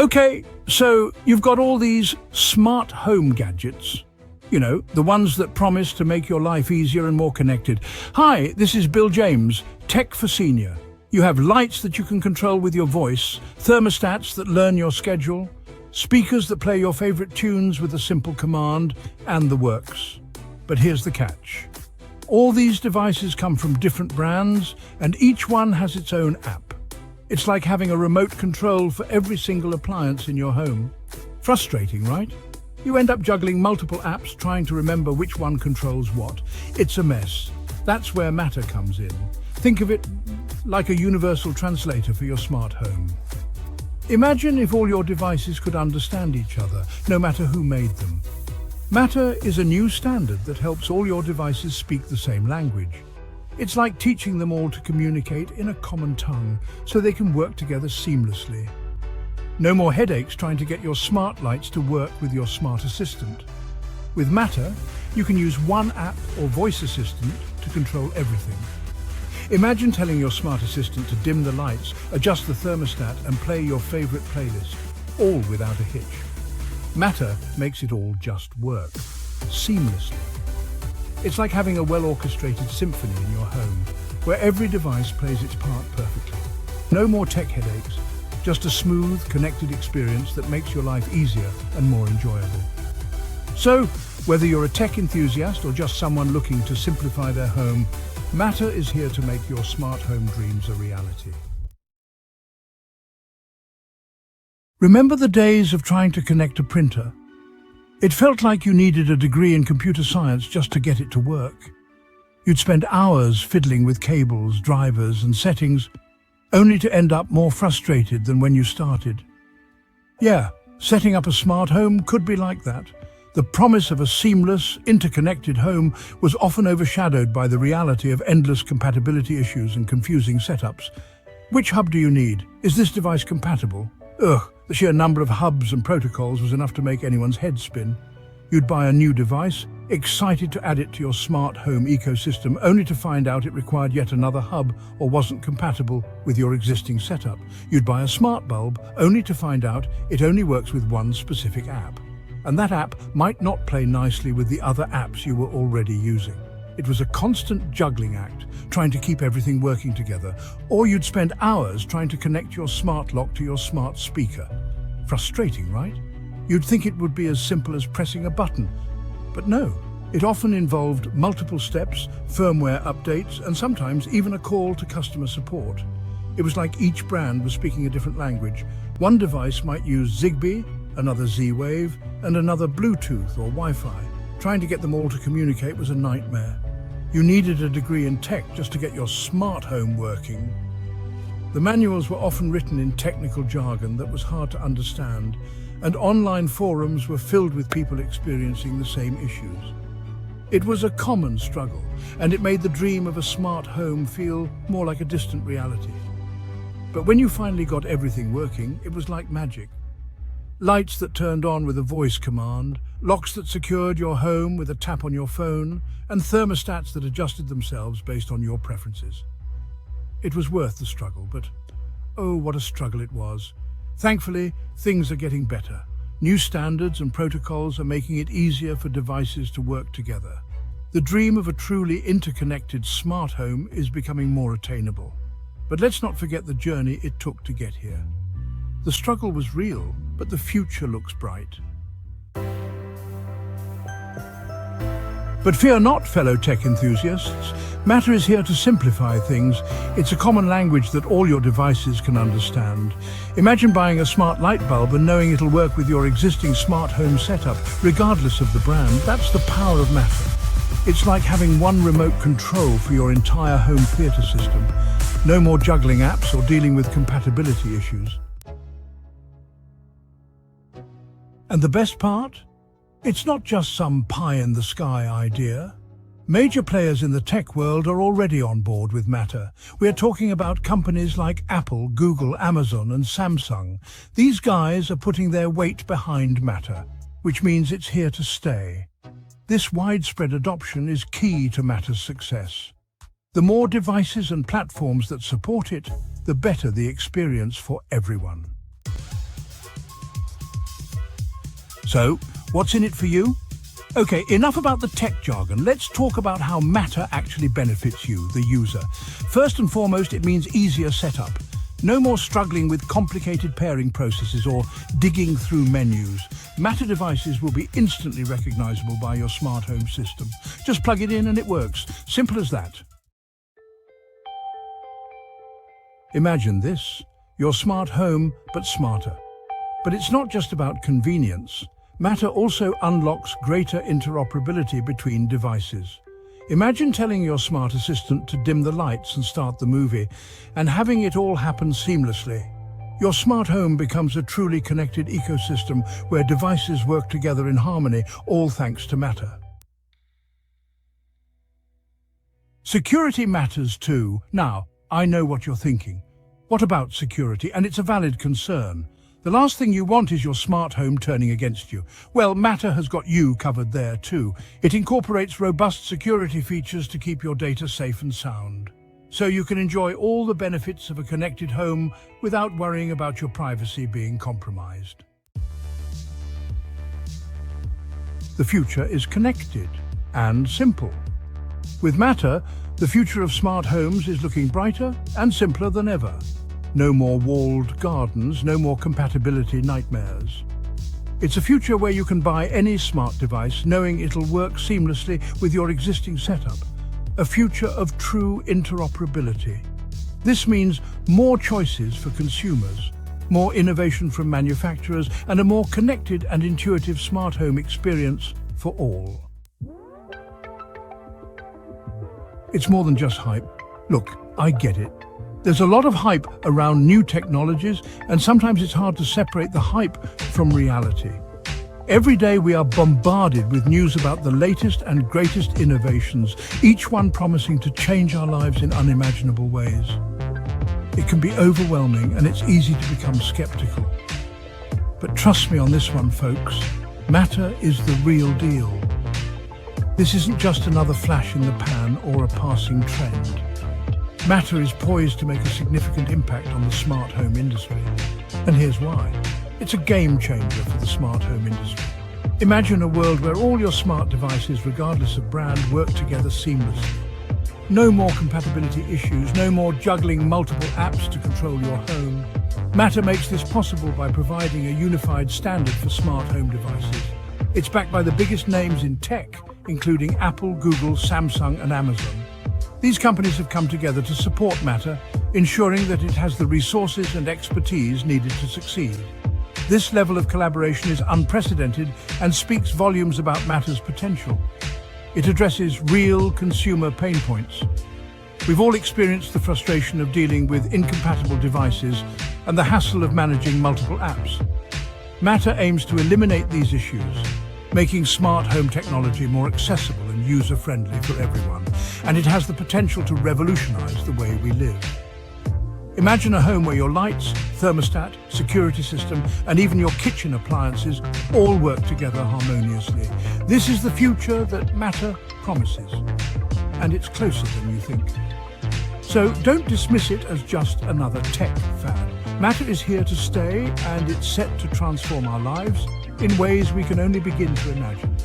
Okay, so you've got all these smart home gadgets. You know, the ones that promise to make your life easier and more connected. Hi, this is Bill James, Tech for Senior. You have lights that you can control with your voice, thermostats that learn your schedule, speakers that play your favorite tunes with a simple command, and the works. But here's the catch. All these devices come from different brands, and each one has its own app. It's like having a remote control for every single appliance in your home. Frustrating, right? You end up juggling multiple apps trying to remember which one controls what. It's a mess. That's where Matter comes in. Think of it like a universal translator for your smart home. Imagine if all your devices could understand each other, no matter who made them. Matter is a new standard that helps all your devices speak the same language. It's like teaching them all to communicate in a common tongue so they can work together seamlessly. No more headaches trying to get your smart lights to work with your smart assistant. With Matter, you can use one app or voice assistant to control everything. Imagine telling your smart assistant to dim the lights, adjust the thermostat, and play your favorite playlist, all without a hitch. Matter makes it all just work, seamlessly. It's like having a well-orchestrated symphony in your home, where every device plays its part perfectly. No more tech headaches, just a smooth, connected experience that makes your life easier and more enjoyable. So, whether you're a tech enthusiast or just someone looking to simplify their home, Matter is here to make your smart home dreams a reality. Remember the days of trying to connect a printer? It felt like you needed a degree in computer science just to get it to work. You'd spend hours fiddling with cables, drivers, and settings, only to end up more frustrated than when you started. Yeah, setting up a smart home could be like that. The promise of a seamless, interconnected home was often overshadowed by the reality of endless compatibility issues and confusing setups. Which hub do you need? Is this device compatible? Ugh, the sheer number of hubs and protocols was enough to make anyone's head spin. You'd buy a new device, excited to add it to your smart home ecosystem, only to find out it required yet another hub or wasn't compatible with your existing setup. You'd buy a smart bulb, only to find out it only works with one specific app. And that app might not play nicely with the other apps you were already using. It was a constant juggling act, trying to keep everything working together. Or you'd spend hours trying to connect your smart lock to your smart speaker. Frustrating, right? You'd think it would be as simple as pressing a button. But no, it often involved multiple steps, firmware updates, and sometimes even a call to customer support. It was like each brand was speaking a different language. One device might use Zigbee, another Z-Wave, and another Bluetooth or Wi-Fi. Trying to get them all to communicate was a nightmare. You needed a degree in tech just to get your smart home working. The manuals were often written in technical jargon that was hard to understand, and online forums were filled with people experiencing the same issues. It was a common struggle, and it made the dream of a smart home feel more like a distant reality. But when you finally got everything working, it was like magic. Lights that turned on with a voice command, locks that secured your home with a tap on your phone, and thermostats that adjusted themselves based on your preferences. It was worth the struggle, but oh, what a struggle it was. Thankfully, things are getting better. New standards and protocols are making it easier for devices to work together. The dream of a truly interconnected smart home is becoming more attainable. But let's not forget the journey it took to get here. The struggle was real, but the future looks bright. But fear not, fellow tech enthusiasts. Matter is here to simplify things. It's a common language that all your devices can understand. Imagine buying a smart light bulb and knowing it'll work with your existing smart home setup, regardless of the brand. That's the power of Matter. It's like having one remote control for your entire home theater system. No more juggling apps or dealing with compatibility issues. And the best part? It's not just some pie-in-the-sky idea. Major players in the tech world are already on board with Matter. We're talking about companies like Apple, Google, Amazon, and Samsung. These guys are putting their weight behind Matter, which means it's here to stay. This widespread adoption is key to Matter's success. The more devices and platforms that support it, the better the experience for everyone. So, what's in it for you? Okay, enough about the tech jargon. Let's talk about how Matter actually benefits you, the user. First and foremost, it means easier setup. No more struggling with complicated pairing processes or digging through menus. Matter devices will be instantly recognizable by your smart home system. Just plug it in and it works. Simple as that. Imagine this, your smart home, but smarter. But it's not just about convenience. Matter also unlocks greater interoperability between devices. Imagine telling your smart assistant to dim the lights and start the movie, and having it all happen seamlessly. Your smart home becomes a truly connected ecosystem where devices work together in harmony, all thanks to Matter. Security matters too. Now, I know what you're thinking. What about security? And it's a valid concern. The last thing you want is your smart home turning against you. Well, Matter has got you covered there too. It incorporates robust security features to keep your data safe and sound, so you can enjoy all the benefits of a connected home without worrying about your privacy being compromised. The future is connected and simple. With Matter, the future of smart homes is looking brighter and simpler than ever. No more walled gardens, no more compatibility nightmares. It's a future where you can buy any smart device knowing it'll work seamlessly with your existing setup. A future of true interoperability. This means more choices for consumers, more innovation from manufacturers, and a more connected and intuitive smart home experience for all. It's more than just hype. Look, I get it. There's a lot of hype around new technologies, and sometimes it's hard to separate the hype from reality. Every day we are bombarded with news about the latest and greatest innovations, each one promising to change our lives in unimaginable ways. It can be overwhelming and it's easy to become skeptical. But trust me on this one, folks. Matter is the real deal. This isn't just another flash in the pan or a passing trend. Matter is poised to make a significant impact on the smart home industry. And here's why. It's a game changer for the smart home industry. Imagine a world where all your smart devices, regardless of brand, work together seamlessly. No more compatibility issues, no more juggling multiple apps to control your home. Matter makes this possible by providing a unified standard for smart home devices. It's backed by the biggest names in tech, including Apple, Google, Samsung, and Amazon. These companies have come together to support Matter, ensuring that it has the resources and expertise needed to succeed. This level of collaboration is unprecedented and speaks volumes about Matter's potential. It addresses real consumer pain points. We've all experienced the frustration of dealing with incompatible devices and the hassle of managing multiple apps. Matter aims to eliminate these issues, making smart home technology more accessible and user-friendly for everyone. And it has the potential to revolutionize the way we live. Imagine a home where your lights, thermostat, security system, and even your kitchen appliances all work together harmoniously. This is the future that Matter promises. And it's closer than you think. So don't dismiss it as just another tech fad. Matter is here to stay, and it's set to transform our lives in ways we can only begin to imagine.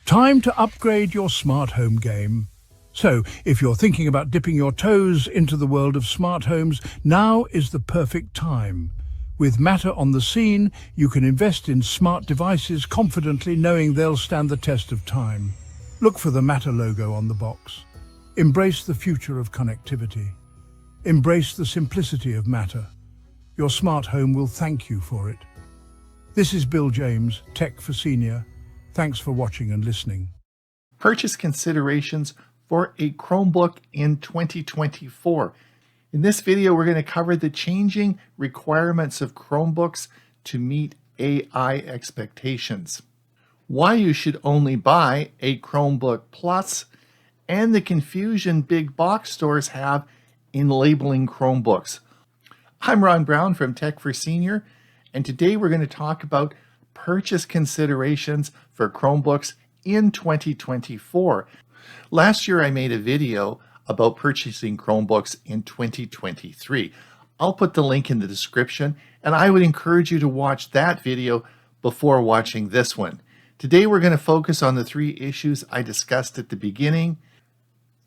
Time to upgrade your smart home game. So, if you're thinking about dipping your toes into the world of smart homes, now is the perfect time. With Matter on the scene, you can invest in smart devices confidently, knowing they'll stand the test of time. Look for the Matter logo on the box. Embrace the future of connectivity. Embrace the simplicity of Matter. Your smart home will thank you for it. This is Bill James, Tech for Senior. Thanks for watching and listening. Purchase considerations for a Chromebook in 2024. In this video, we're going to cover the changing requirements of Chromebooks to meet AI expectations, why you should only buy a Chromebook Plus, and the confusion big box stores have in labeling Chromebooks. I'm Ron Brown from Tech for Senior, and today we're going to talk about purchase considerations for Chromebooks in 2024. Last year I made a video about purchasing Chromebooks in 2023. I'll put the link in the description, and I would encourage you to watch that video before watching this one. Today we're going to focus on the 3 issues I discussed at the beginning.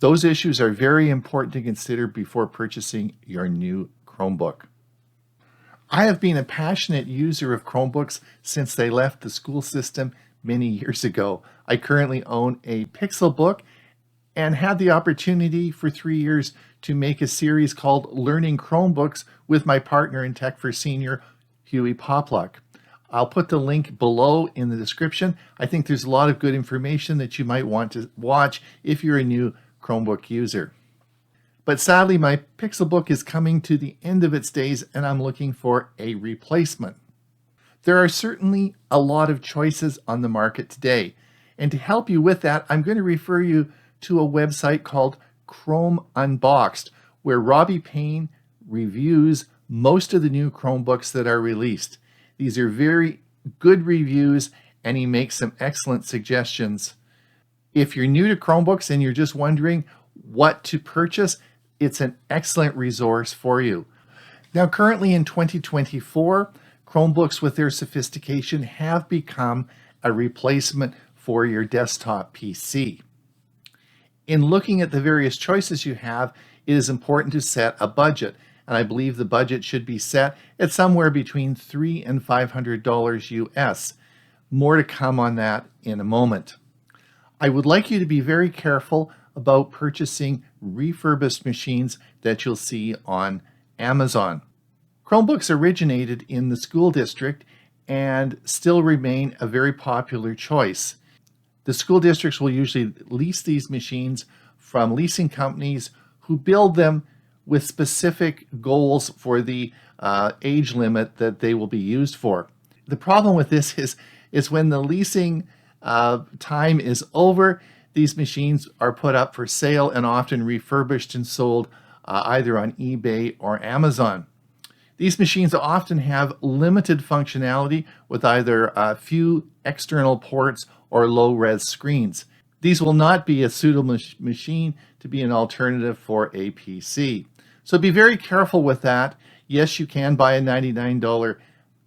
Those issues are very important to consider before purchasing your new Chromebook. I have been a passionate user of Chromebooks since they left the school system many years ago. I currently own a Pixelbook and had the opportunity for 3 years to make a series called Learning Chromebooks with my partner in Tech for Senior, Hewie Poplock. I'll put the link below in the description. I think there's a lot of good information that you might want to watch if you're a new Chromebook user. But sadly, my Pixelbook is coming to the end of its days and I'm looking for a replacement. There are certainly a lot of choices on the market today. And to help you with that, I'm going to refer you to a website called Chrome Unboxed, where Robbie Payne reviews most of the new Chromebooks that are released. These are very good reviews and he makes some excellent suggestions. If you're new to Chromebooks and you're just wondering what to purchase, it's an excellent resource for you. Now, currently in 2024, Chromebooks with their sophistication have become a replacement for your desktop PC. In looking at the various choices you have, it is important to set a budget, and I believe the budget should be set at somewhere between $300 and $500 US. More to come on that in a moment. I would like you to be very careful about purchasing refurbished machines that you'll see on Amazon. Chromebooks originated in the school district and still remain a very popular choice. The school districts will usually lease these machines from leasing companies who build them with specific goals for the age limit that they will be used for. The problem with this is when the leasing time is over, these machines are put up for sale and often refurbished and sold either on eBay or Amazon. These machines often have limited functionality with either a few external ports or low-res screens. These will not be a suitable machine to be an alternative for a PC. So be very careful with that. Yes, you can buy a $99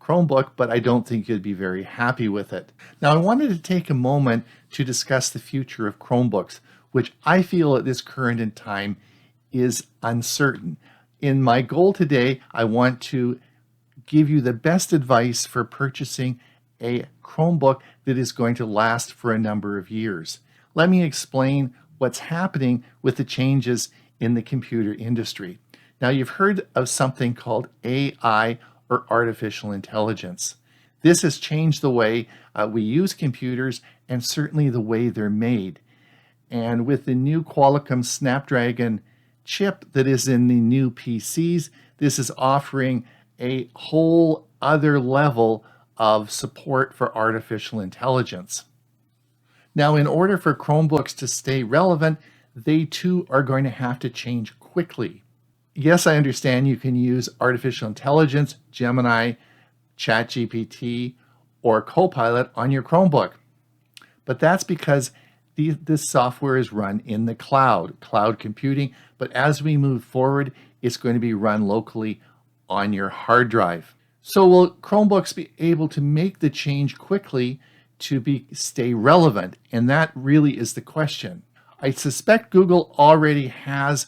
Chromebook, but I don't think you'd be very happy with it. Now, I wanted to take a moment to discuss the future of Chromebooks, which I feel at this current in time is uncertain. In my goal today, I want to give you the best advice for purchasing a Chromebook that is going to last for a number of years. Let me explain what's happening with the changes in the computer industry. Now, you've heard of something called AI, or artificial intelligence. This has changed the way we use computers and certainly the way they're made. And with the new Qualcomm Snapdragon chip that is in the new PCs, this is offering a whole other level of support for artificial intelligence. Now, in order for Chromebooks to stay relevant, they too are going to have to change quickly. Yes, I understand you can use artificial intelligence, Gemini, ChatGPT, or Copilot on your Chromebook. But that's because this software is run in the cloud computing. But as we move forward, it's going to be run locally on your hard drive. So will Chromebooks be able to make the change quickly to stay relevant? And that really is the question. I suspect Google already has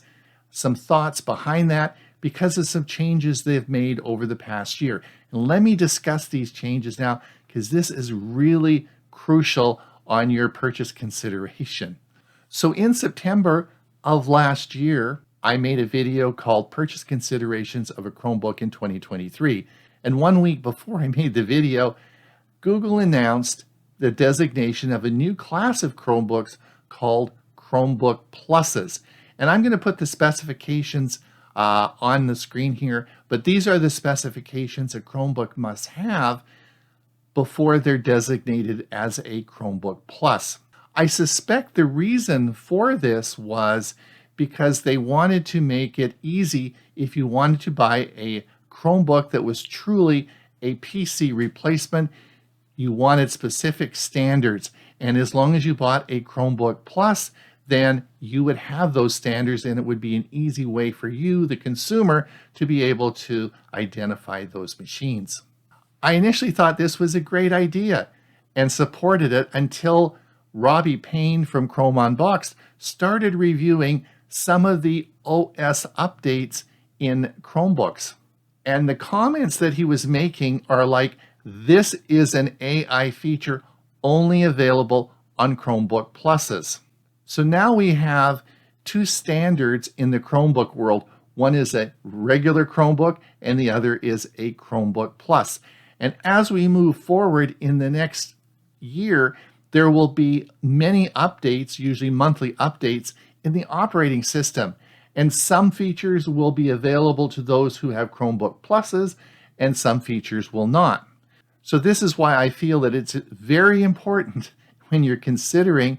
some thoughts behind that because of some changes they've made over the past year. And let me discuss these changes now because this is really crucial on your purchase consideration. So in September of last year, I made a video called Purchase Considerations of a Chromebook in 2023. And 1 week before I made the video, Google announced the designation of a new class of Chromebooks called Chromebook Pluses. And I'm going to put the specifications on the screen here, but these are the specifications a Chromebook must have before they're designated as a Chromebook Plus. I suspect the reason for this was because they wanted to make it easy if you wanted to buy a Chromebook that was truly a PC replacement. You wanted specific standards, and as long as you bought a Chromebook Plus, then you would have those standards and it would be an easy way for you, the consumer, to be able to identify those machines. I initially thought this was a great idea and supported it until Robbie Payne from Chrome Unboxed started reviewing some of the OS updates in Chromebooks. And the comments that he was making are like, this is an AI feature only available on Chromebook Pluses. So now we have two standards in the Chromebook world. One is a regular Chromebook and the other is a Chromebook Plus. And as we move forward in the next year, there will be many updates, usually monthly updates, in the operating system. And some features will be available to those who have Chromebook Pluses, and some features will not. So this is why I feel that it's very important when you're considering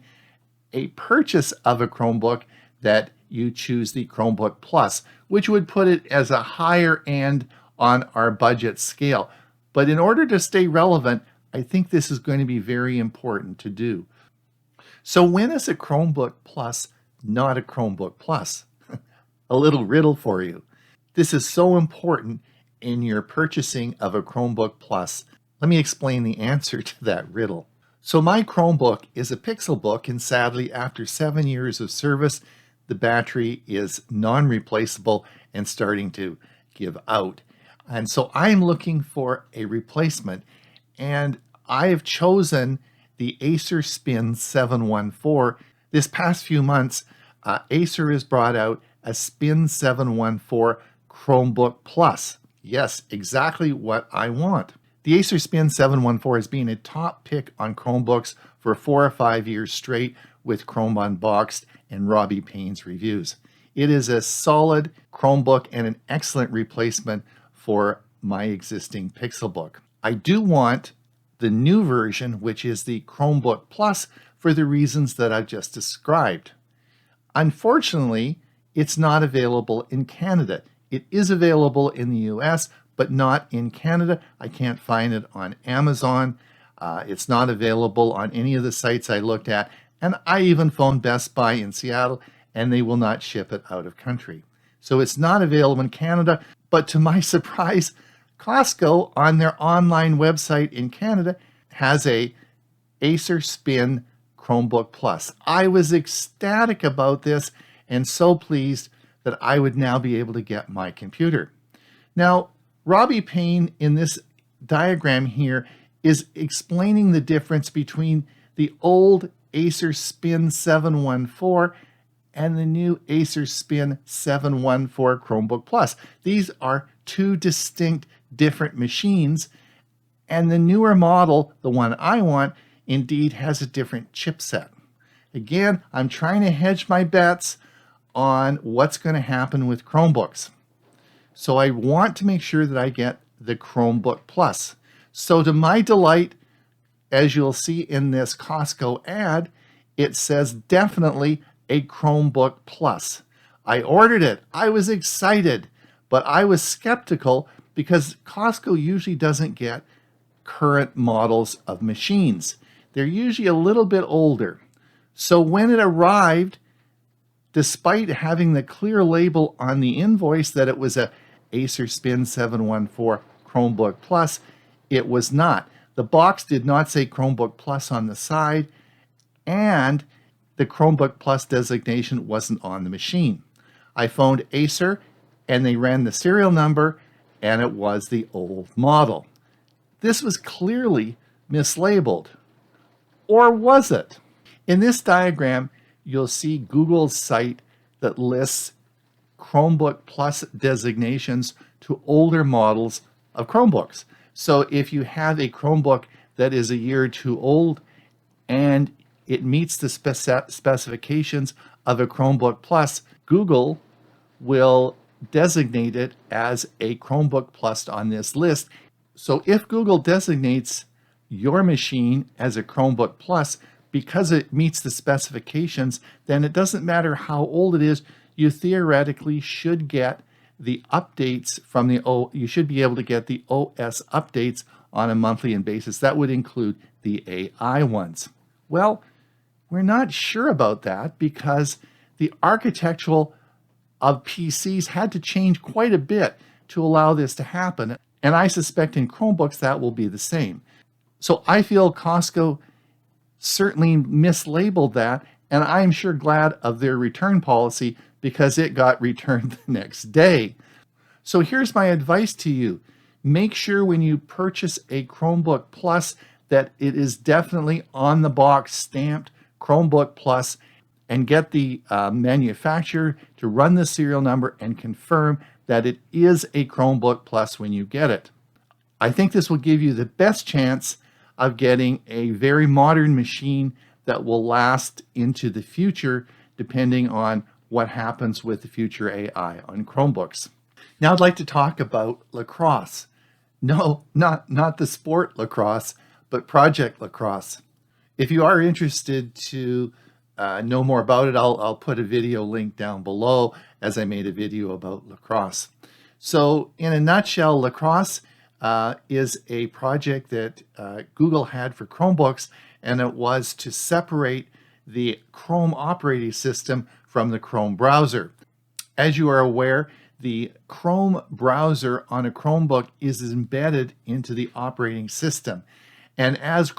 a purchase of a Chromebook that you choose the Chromebook Plus, which would put it as a higher end on our budget scale. But in order to stay relevant, I think this is going to be very important to do. So when is a Chromebook Plus not a Chromebook Plus? A little riddle for you. This is so important in your purchasing of a Chromebook Plus. Let me explain the answer to that riddle. So my Chromebook is a Pixelbook, and sadly, after 7 years of service, the battery is non-replaceable and starting to give out. And so I'm looking for a replacement, and I have chosen the Acer Spin 714. This past few months, Acer has brought out a Spin 714 Chromebook Plus. Yes, exactly what I want. The Acer Spin 714 has been a top pick on Chromebooks for 4 or 5 years straight with Chrome Unboxed and Robbie Payne's reviews. It is a solid Chromebook and an excellent replacement for my existing Pixelbook. I do want the new version, which is the Chromebook Plus, for the reasons that I've just described. Unfortunately, it's not available in Canada. It is available in the US, but not in Canada. I can't find it on Amazon. It's not available on any of the sites I looked at. And I even phoned Best Buy in Seattle, and they will not ship it out of country. So it's not available in Canada, but to my surprise, Costco on their online website in Canada has a Acer Spin Chromebook Plus. I was ecstatic about this and so pleased that I would now be able to get my computer. Now, Robbie Payne in this diagram here is explaining the difference between the old Acer Spin 714 and the new Acer Spin 714 Chromebook Plus. These are two distinct different machines, and the newer model, the one I want, indeed has a different chipset. Again, I'm trying to hedge my bets on what's going to happen with Chromebooks. So I want to make sure that I get the Chromebook Plus. So to my delight, as you'll see in this Costco ad, it says definitely a Chromebook Plus. I ordered it. I was excited, but I was skeptical because Costco usually doesn't get current models of machines. They're usually a little bit older. So when it arrived, despite having the clear label on the invoice that it was a Acer Spin 714 Chromebook Plus, it was not. The box did not say Chromebook Plus on the side, and the Chromebook Plus designation wasn't on the machine. I phoned Acer, and they ran the serial number, and it was the old model. This was clearly mislabeled. Or was it? In this diagram, you'll see Google's site that lists Chromebook Plus designations to older models of Chromebooks. So if you have a Chromebook that is a year or two old and it meets the specifications of a Chromebook Plus, Google will designate it as a Chromebook Plus on this list. So if Google designates your machine as a Chromebook Plus because it meets the specifications, then it doesn't matter how old it is, you theoretically should get the updates from you should be able to get the OS updates on a monthly basis. That would include the AI ones. Well, We're not sure about that because the architectural of PCs had to change quite a bit to allow this to happen. And I suspect in Chromebooks that will be the same. So I feel Costco certainly mislabeled that, and I'm sure glad of their return policy because it got returned the next day. So here's my advice to you. Make sure when you purchase a Chromebook Plus that it is definitely on the box stamped Chromebook Plus, and get the manufacturer to run the serial number and confirm that it is a Chromebook Plus when you get it. I think this will give you the best chance of getting a very modern machine that will last into the future, depending on what happens with the future AI on Chromebooks. Now I'd like to talk about lacrosse. No, not the sport lacrosse, but Project Lacrosse. If you are interested to know more about it, I'll put a video link down below, as I made a video about lacrosse. So in a nutshell, lacrosse is a project that Google had for Chromebooks, and it was to separate the Chrome operating system from the Chrome browser. As you are aware, the Chrome browser on a Chromebook is embedded into the operating system. And as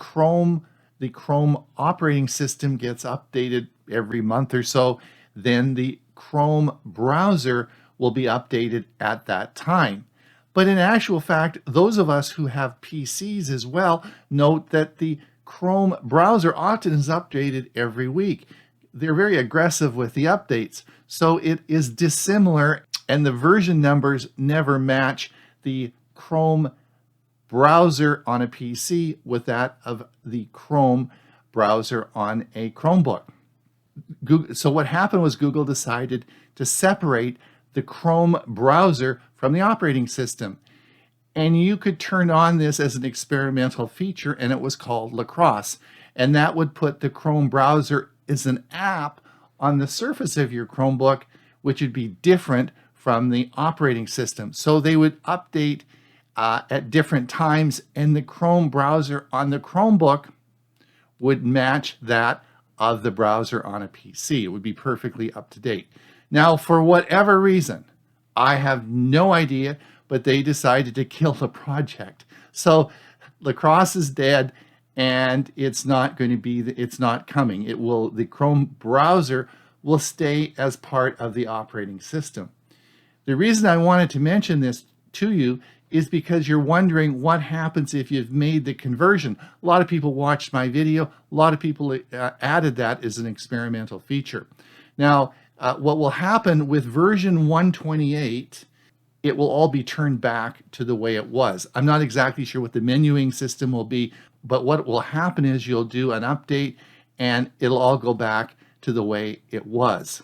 the Chrome operating system gets updated every month or so, then the Chrome browser will be updated at that time. But in actual fact, those of us who have PCs as well note that the Chrome browser often is updated every week. They're very aggressive with the updates, so it is dissimilar, and the version numbers never match the Chrome browser on a PC with that of the Chrome browser on a Chromebook. So what happened was Google decided to separate the Chrome browser from the operating system. And you could turn on this as an experimental feature, and it was called Lacrosse. And that would put the Chrome browser as an app on the surface of your Chromebook, which would be different from the operating system. So they would update at different times, and the Chrome browser on the Chromebook would match that of the browser on a PC. It would be perfectly up to date. Now, for whatever reason, I have no idea, but they decided to kill the project. So Lacrosse is dead, and it's not going to be, it's not coming. The Chrome browser will stay as part of the operating system. The reason I wanted to mention this to you is because you're wondering what happens if you've made the conversion. A lot of people watched my video. A lot of people added that as an experimental feature. Now, what will happen with version 128, it will all be turned back to the way it was. I'm not exactly sure what the menuing system will be, but what will happen is you'll do an update and it'll all go back to the way it was.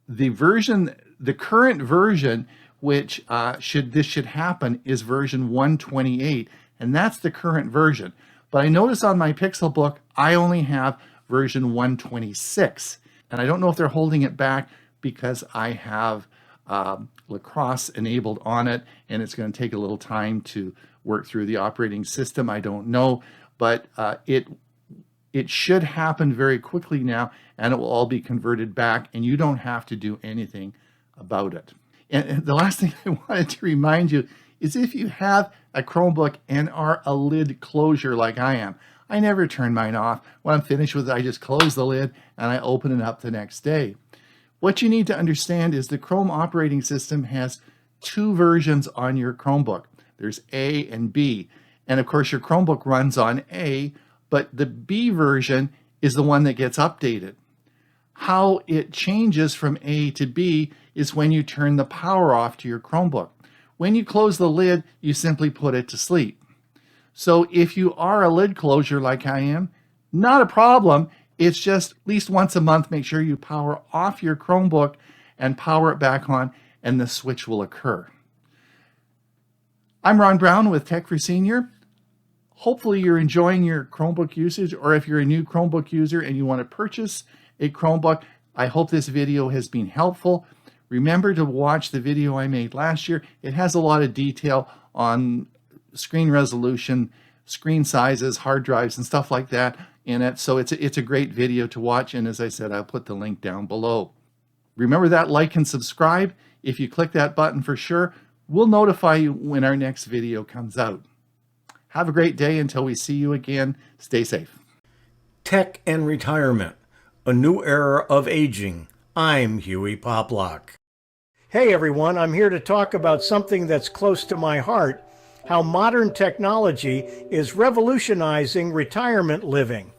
The current version, which this should happen, is version 128, and that's the current version. But I notice on my Pixelbook, I only have version 126, and I don't know if they're holding it back because I have Lacrosse enabled on it, and it's going to take a little time to work through the operating system. I don't know, but it should happen very quickly now, and it will all be converted back, and you don't have to do anything about it. And the last thing I wanted to remind you is if you have a Chromebook and are a lid closure like I am, I never turn mine off. When I'm finished with it, I just close the lid and I open it up the next day. What you need to understand is the Chrome operating system has two versions on your Chromebook. There's A and B. And of course, your Chromebook runs on A, but the B version is the one that gets updated. How it changes from A to B is when you turn the power off to your Chromebook. When you close the lid, you simply put it to sleep. So if you are a lid closure like I am, not a problem. It's just at least once a month, make sure you power off your Chromebook and power it back on, and the switch will occur. I'm Ron Brown with Tech for Senior. Hopefully you're enjoying your Chromebook usage, or if you're a new Chromebook user and you want to purchase a Chromebook, I hope this video has been helpful. Remember to watch the video I made last year. It has a lot of detail on screen resolution, screen sizes, hard drives, and stuff like that. So it's a great video to watch. And as I said, I'll put the link down below. Remember that like and subscribe. If you click that button for sure, we'll notify you when our next video comes out. Have a great day until we see you again. Stay safe. Tech and Retirement, a New Era of Aging. I'm Hewie Poplock. Hey everyone, I'm here to talk about something that's close to my heart, how modern technology is revolutionizing retirement living.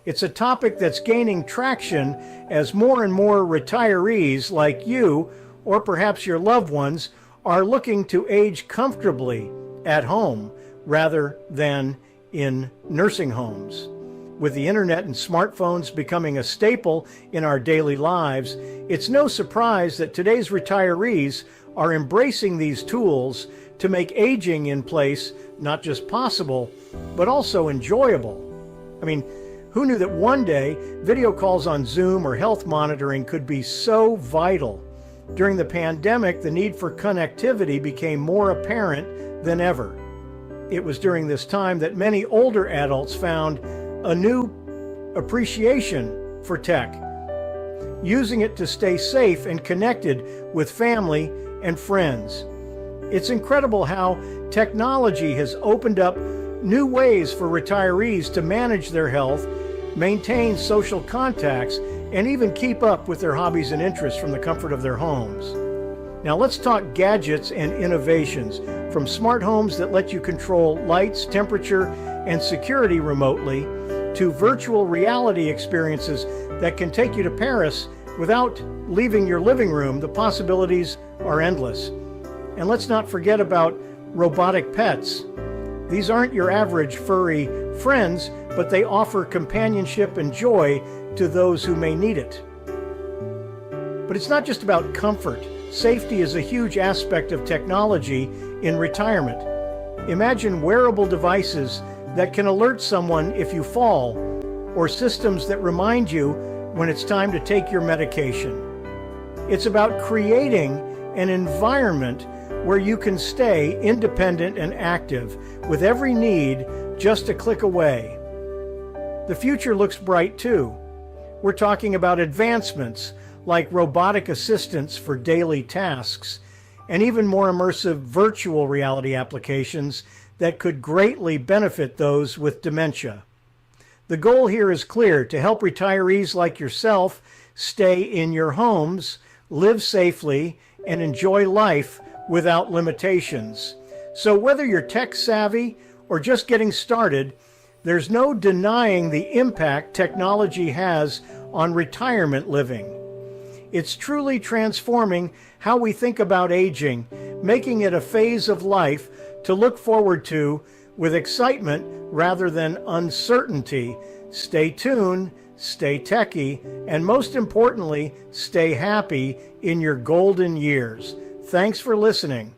It's a topic that's gaining traction as more and more retirees like you, or perhaps your loved ones, are looking to age comfortably at home rather than in nursing homes. With the internet and smartphones becoming a staple in our daily lives, it's no surprise that today's retirees are embracing these tools to make aging in place not just possible, but also enjoyable. I mean, who knew that one day video calls on Zoom or health monitoring could be so vital? During the pandemic, the need for connectivity became more apparent than ever. It was during this time that many older adults found a new appreciation for tech, using it to stay safe and connected with family and friends. It's incredible how technology has opened up new ways for retirees to manage their health, maintain social contacts, and even keep up with their hobbies and interests from the comfort of their homes. Now let's talk gadgets and innovations, from smart homes that let you control lights, temperature, and security remotely, to virtual reality experiences that can take you to Paris without leaving your living room. The possibilities are endless. And let's not forget about robotic pets. These aren't your average furry friends, but they offer companionship and joy to those who may need it. But it's not just about comfort. Safety is a huge aspect of technology in retirement. Imagine wearable devices that can alert someone if you fall, or systems that remind you when it's time to take your medication. It's about creating an environment where you can stay independent and active with every need just a click away. The future looks bright too. We're talking about advancements like robotic assistants for daily tasks, and even more immersive virtual reality applications that could greatly benefit those with dementia. The goal here is clear: to help retirees like yourself stay in your homes, live safely, and enjoy life without limitations. So whether you're tech savvy or just getting started, there's no denying the impact technology has on retirement living. It's truly transforming how we think about aging, making it a phase of life to look forward to with excitement rather than uncertainty. Stay tuned, stay techy, and most importantly, stay happy in your golden years. Thanks for listening.